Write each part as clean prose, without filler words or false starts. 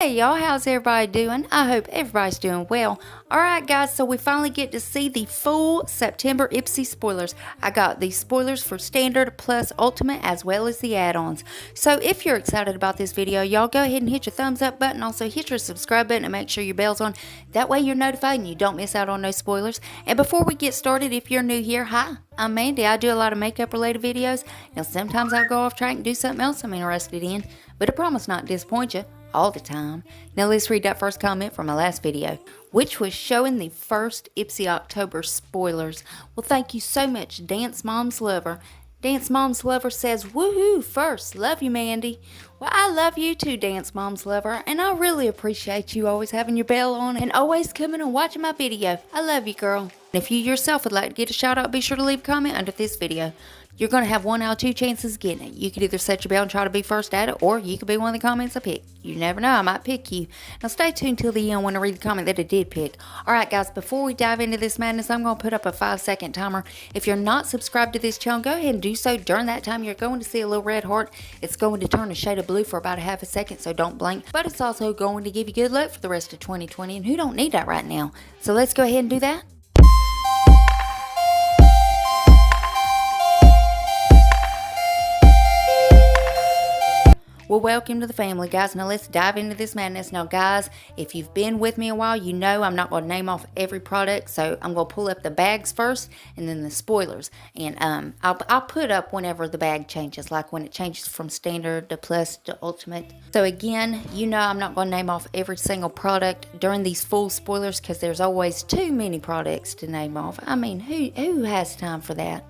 Hey y'all, how's everybody doing? I hope everybody's doing well. Alright guys, so we finally get to see the full September Ipsy spoilers. I got the spoilers for Standard plus Ultimate as well as the add-ons. So if you're excited about this video, y'all go ahead and hit your thumbs up button. Also hit your subscribe button and make sure your bell's on. That way you're notified and you don't miss out on those spoilers. And before we get started, if you're new here, hi, I'm Mandy. I do a lot of makeup related videos. Now sometimes I'll go off track and do something else I'm interested in, but I promise not to disappoint you all the time. Now let's read that first comment from my last video, which was showing the first Ipsy October spoilers. Well, thank you so much, Dance Mom's Lover. Dance Mom's Lover says, woohoo, first, love you, Mandy. Well, I love you too, Dance Mom's Lover, and I really appreciate you always having your bell on and always coming and watching my video. I love you, girl. And if you yourself would like to get a shout out, be sure to leave a comment under this video. You're going to have 1 out of 2 chances of getting it. You could either set your bell and try to be first at it, or you could be one of the comments I pick. You never know, I might pick you. Now stay tuned till the end when I read the comment that I did pick. Alright guys, before we dive into this madness, I'm going to put up a 5-second timer. If you're not subscribed to this channel, go ahead and do so. During that time, you're going to see a little red heart. It's going to turn a shade of blue for about a half a second, so don't blink. But it's also going to give you good luck for the rest of 2020, and who don't need that right now? So let's go ahead and do that. Well, welcome to the family, guys. Now let's dive into this madness. Now guys, if you've been with me a while, you know I'm not going to name off every product, so I'm going to pull up the bags first and then the spoilers, and I'll put up whenever the bag changes, like when it changes from Standard to Plus to Ultimate. So again, you know I'm not going to name off every single product during these full spoilers because there's always too many products to name off. I mean, who has time for that?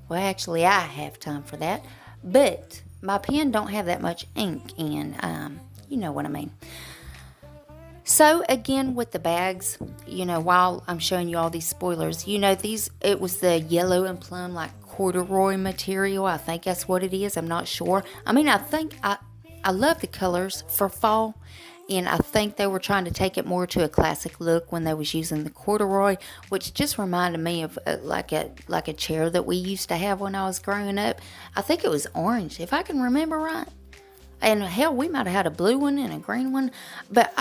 Well, actually I have time for that, but my pen don't have that much ink in, you know what I mean. So again, with the bags, you know, while I'm showing you all these spoilers, you know, it was the yellow and plum, like corduroy material. I think that's what it is. I'm not sure. I mean, I love the colors for fall, and I think they were trying to take it more to a classic look when they was using the corduroy, which just reminded me of like a chair that we used to have when I was growing up. I think it was orange, if I can remember right. And hell, we might have had a blue one and a green one. But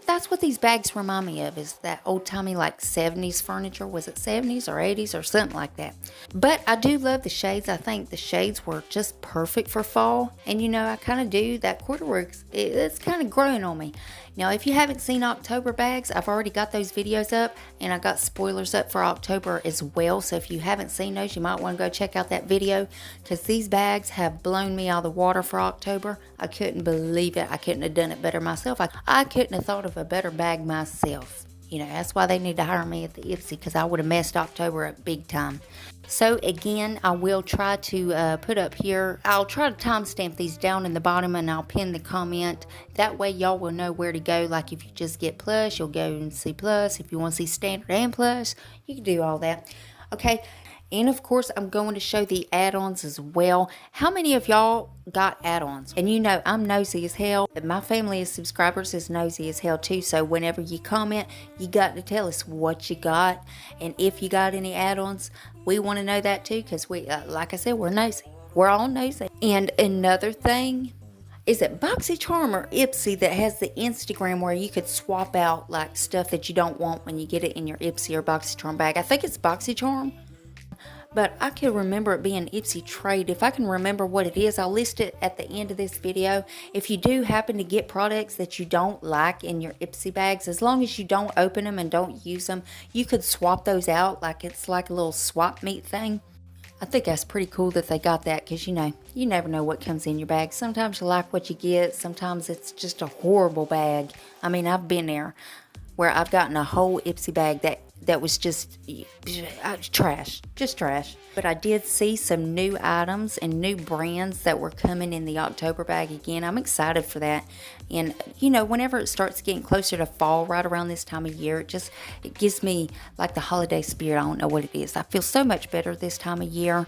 that's what these bags remind me of, is that old-timey like 70s furniture. Was it 70s or 80s or something like that? But I do love the shades. I think the shades were just perfect for fall. And you know, I kind of do that corduroy. It's kind of growing on me. Now, if you haven't seen October bags, I've already got those videos up, and I got spoilers up for October as well. So if you haven't seen those, you might want to go check out that video, because these bags have blown me out of the water for October. I couldn't believe it. I couldn't have done it better myself. I couldn't have thought of a better bag myself. You know, that's why they need to hire me at the Ipsy, because I would have messed October up big time. So again, I will try to put up here, I'll try to timestamp these down in the bottom, and I'll pin the comment. That way y'all will know where to go. Like if you just get Plus, you'll go and see Plus. If you want to see Standard and Plus, you can do all that. Okay. And of course, I'm going to show the add-ons as well. How many of y'all got add-ons? And you know, I'm nosy as hell. My family of subscribers is nosy as hell too. So whenever you comment, you got to tell us what you got. And if you got any add-ons, we want to know that too. Because we, like I said, we're nosy. We're all nosy. And another thing, is it BoxyCharm or Ipsy that has the Instagram where you could swap out like stuff that you don't want when you get it in your Ipsy or BoxyCharm bag? I think it's BoxyCharm. But I can remember it being Ipsy Trade. If I can remember what it is, I'll list it at the end of this video. If you do happen to get products that you don't like in your Ipsy bags, as long as you don't open them and don't use them, you could swap those out like it's like a little swap meet thing. I think that's pretty cool that they got that, because you know, you never know what comes in your bag. Sometimes you like what you get. Sometimes it's just a horrible bag. I mean, I've been there where I've gotten a whole Ipsy bag that was just trash, just trash. But I did see some new items and new brands that were coming in the October bag again. I'm excited for that. And you know, whenever it starts getting closer to fall, right around this time of year, it gives me like the holiday spirit. I don't know what it is. I feel so much better this time of year.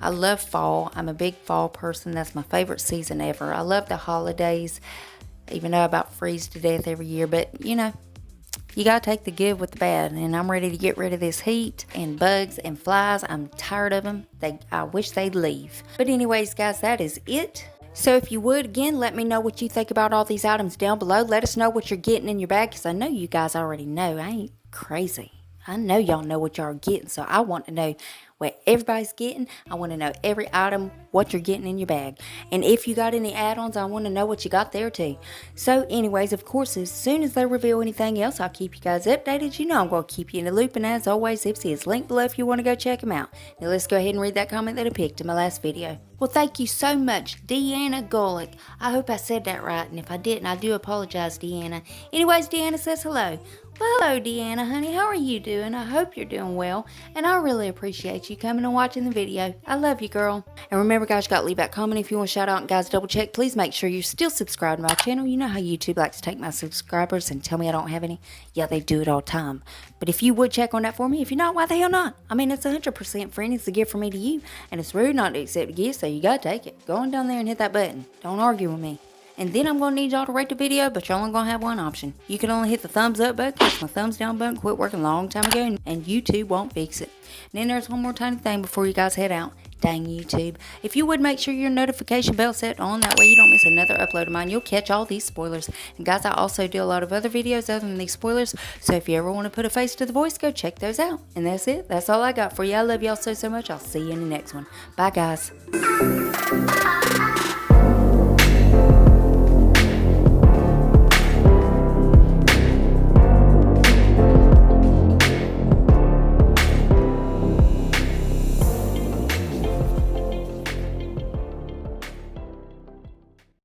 I love fall. I'm a big fall person. That's my favorite season ever. I love the holidays, even though I about freeze to death every year. But you know, you gotta take the good with the bad, and I'm ready to get rid of this heat and bugs and flies. I'm tired of them. I wish they'd leave. But anyways, guys, that is it. So if you would, again, let me know what you think about all these items down below. Let us know what you're getting in your bag, because I know you guys already know. I ain't crazy. I know y'all know what y'all are getting, so I want to know what everybody's getting. I want to know every item, what you're getting in your bag. And if you got any add-ons, I want to know what you got there too. So anyways, of course, as soon as they reveal anything else, I'll keep you guys updated. You know I'm going to keep you in the loop. And as always, Ipsy is linked below if you want to go check them out. Now let's go ahead and read that comment that I picked in my last video. Well, thank you so much, Deanna Gullick. I hope I said that right, and if I didn't, I do apologize, Deanna. Anyways, Deanna says hello. Well, hello, Deanna, honey. How are you doing? I hope you're doing well, and I really appreciate you coming and watching the video. I love you, girl. And remember, guys, you got to leave that comment if you want a shout out. And guys, double check. Please make sure you're still subscribed to my channel. You know how YouTube likes to take my subscribers and tell me I don't have any? Yeah, they do it all the time. But if you would check on that for me, if you're not, why the hell not? I mean, it's 100% free, and it's a gift from me to you, and it's rude not to accept a gift, so you got to take it. Go on down there and hit that button. Don't argue with me. And then I'm going to need y'all to rate the video, but y'all only going to have one option. You can only hit the thumbs up button, because my thumbs down button quit working a long time ago, and YouTube won't fix it. And then there's one more tiny thing before you guys head out. Dang YouTube. If you would make sure your notification bell set on, that way you don't miss another upload of mine. You'll catch all these spoilers. And guys, I also do a lot of other videos other than these spoilers, so if you ever want to put a face to the voice, go check those out. And that's it. That's all I got for you. I love y'all so much. I'll see you in the next one. Bye, guys.